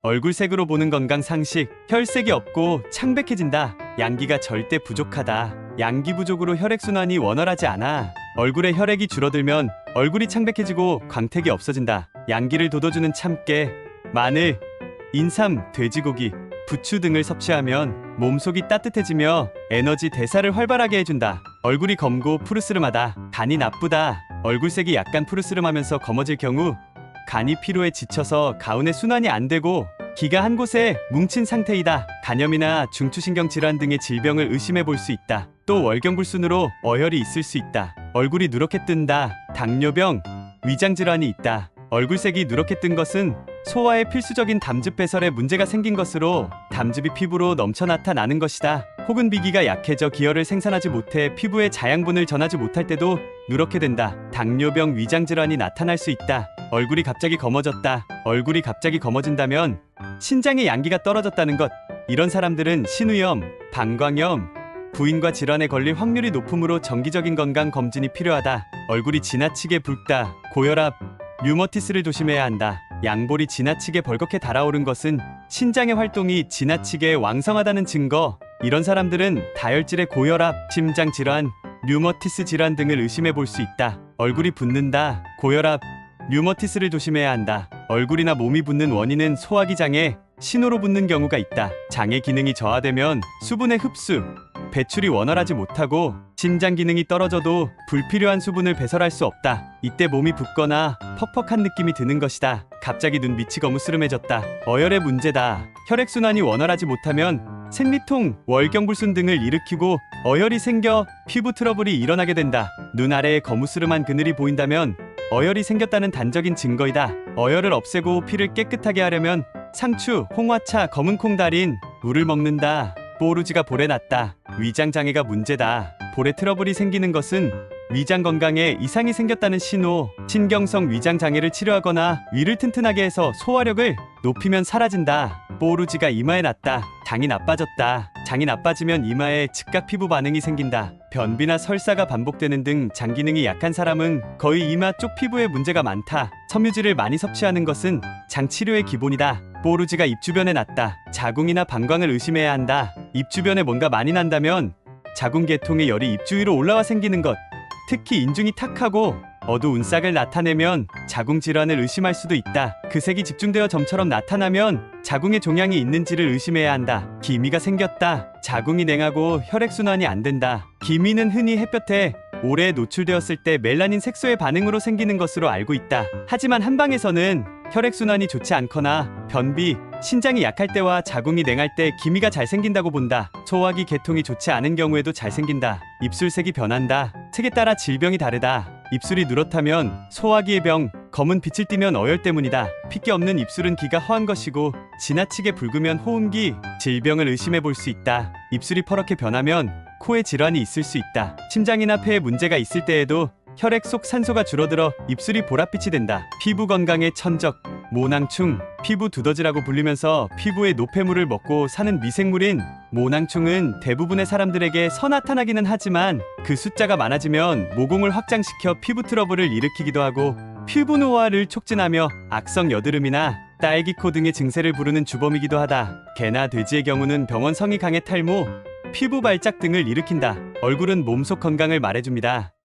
얼굴색으로 보는 건강 상식. 혈색이 없고 창백해진다. 양기가 절대 부족하다. 양기 부족으로 혈액순환이 원활하지 않아. 얼굴에 혈액이 줄어들면 얼굴이 창백해지고 광택이 없어진다. 양기를 돋워주는 참깨, 마늘, 인삼, 돼지고기, 부추 등을 섭취하면 몸속이 따뜻해지며 에너지 대사를 활발하게 해준다. 얼굴이 검고 푸르스름하다. 간이 나쁘다. 얼굴색이 약간 푸르스름하면서 검어질 경우 간이 피로에 지쳐서 가운의 순환이 안 되고 기가 한 곳에 뭉친 상태이다. 간염이나 중추신경 질환 등의 질병을 의심해 볼 수 있다. 또 월경불순으로 어혈이 있을 수 있다. 얼굴이 누렇게 뜬다. 당뇨병, 위장 질환이 있다. 얼굴색이 누렇게 뜬 것은 소화에 필수적인 담즙 배설에 문제가 생긴 것으로 담즙이 피부로 넘쳐 나타나는 것이다. 혹은 비기가 약해져 기혈을 생산하지 못해 피부에 자양분을 전하지 못할 때도 누렇게 된다. 당뇨병, 위장 질환이 나타날 수 있다. 얼굴이 갑자기 검어졌다. 얼굴이 갑자기 검어진다면 신장의 양기가 떨어졌다는 것. 이런 사람들은 신우염, 방광염, 부인과 질환에 걸릴 확률이 높으므로 정기적인 건강 검진이 필요하다. 얼굴이 지나치게 붉다. 고혈압, 류머티스를 조심해야 한다. 양볼이 지나치게 벌겋게 달아오른 것은 신장의 활동이 지나치게 왕성하다는 증거. 이런 사람들은 다혈질의 고혈압, 심장 질환, 류머티스 질환 등을 의심해 볼 수 있다. 얼굴이 붓는다. 고혈압, 류머티스를 조심해야 한다. 얼굴이나 몸이 붓는 원인은 소화기 장애, 신호로 붓는 경우가 있다. 장의 기능이 저하되면 수분의 흡수, 배출이 원활하지 못하고 신장 기능이 떨어져도 불필요한 수분을 배설할 수 없다. 이때 몸이 붓거나 퍽퍽한 느낌이 드는 것이다. 갑자기 눈밑이 거무스름해졌다. 어혈의 문제다. 혈액순환이 원활하지 못하면 생리통, 월경불순 등을 일으키고 어혈이 생겨 피부 트러블이 일어나게 된다. 눈 아래에 거무스름한 그늘이 보인다면 어혈이 생겼다는 단적인 증거이다. 어혈을 없애고 피를 깨끗하게 하려면 상추, 홍화차, 검은콩 달인 물을 먹는다. 뽀루지가 볼에 났다. 위장 장애가 문제다. 볼에 트러블이 생기는 것은 위장 건강에 이상이 생겼다는 신호. 신경성 위장 장애를 치료하거나 위를 튼튼하게 해서 소화력을 높이면 사라진다. 뽀루지가 이마에 났다. 장이 나빠졌다. 장이 나빠지면 이마에 즉각 피부 반응이 생긴다. 변비나 설사가 반복되는 등 장 기능이 약한 사람은 거의 이마 쪽 피부에 문제가 많다. 섬유질을 많이 섭취하는 것은 장 치료의 기본이다. 뽀루지가 입 주변에 났다. 자궁이나 방광을 의심해야 한다. 입 주변에 뭔가 많이 난다면 자궁 계통의 열이 입 주위로 올라와 생기는 것. 특히 인중이 탁하고 어두운 싹을 나타내면 자궁 질환을 의심할 수도 있다. 그 색이 집중되어 점처럼 나타나면 자궁에 종양이 있는지를 의심해야 한다. 기미가 생겼다. 자궁이 냉하고 혈액순환이 안 된다. 기미는 흔히 햇볕에 오래 노출되었을 때 멜라닌 색소의 반응으로 생기는 것으로 알고 있다. 하지만 한방에서는 혈액순환이 좋지 않거나 변비, 신장이 약할 때와 자궁이 냉할 때 기미가 잘 생긴다고 본다. 소화기 계통이 좋지 않은 경우에도 잘 생긴다. 입술색이 변한다. 색에 따라 질병이 다르다. 입술이 누렇다면 소화기의 병, 검은 빛을 띠면 어혈 때문이다. 핏기 없는 입술은 기가 허한 것이고 지나치게 붉으면 호흡기, 질병을 의심해 볼 수 있다. 입술이 퍼렇게 변하면 코에 질환이 있을 수 있다. 심장이나 폐에 문제가 있을 때에도 혈액 속 산소가 줄어들어 입술이 보랏빛이 된다. 피부 건강의 천적, 모낭충, 피부 두더지라고 불리면서 피부의 노폐물을 먹고 사는 미생물인 모낭충은 대부분의 사람들에게 서나타나기는 하지만 그 숫자가 많아지면 모공을 확장시켜 피부 트러블을 일으키기도 하고 피부 노화를 촉진하며 악성 여드름이나 딸기코 등의 증세를 부르는 주범이기도 하다. 개나 돼지의 경우는 병원 성이 강해 탈모, 피부 발작 등을 일으킨다. 얼굴은 몸속 건강을 말해줍니다.